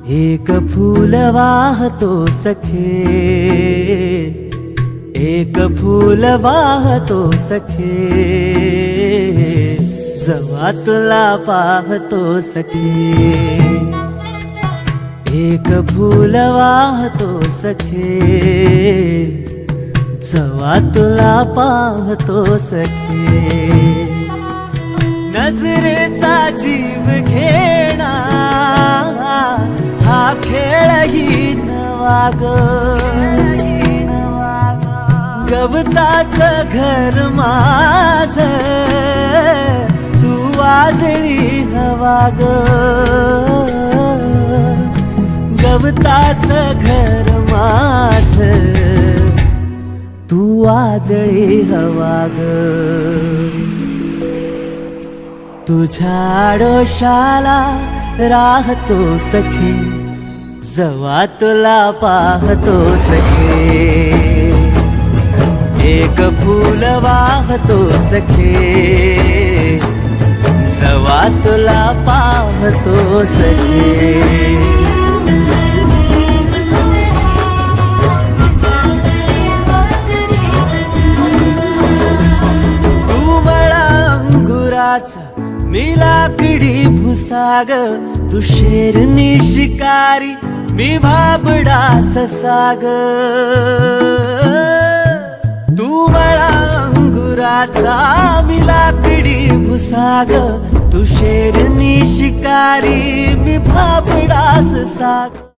एक फूल वाहतो सखे, एक फूल वाहतो सखे, जेव्हा तुला पाहतो सखे। एक फूल वाहतो सखे, जेव्हा तुला पाहतो सखे। नजरेचा जीव घेणा हा खेळही नवा ग, गवताचं घर माझं तू वादळी हवा ग, गवताचं घर माझं तू वादळी हवा ग। तुझ्या आडोशाला राहतो सखे, जेव्हा तुला पाहतो सखे। एक फूल वाहतो सखे, जेव्हा तुला पाहतो सखे। मी लाकडी भुसाग, तू शेरनी शिकारी, मी भाबडा ससाग। तू मला अंगुराचा, मी लाकडी भुसाग, तू शेरनी शिकारी, मी भाबडा ससाग।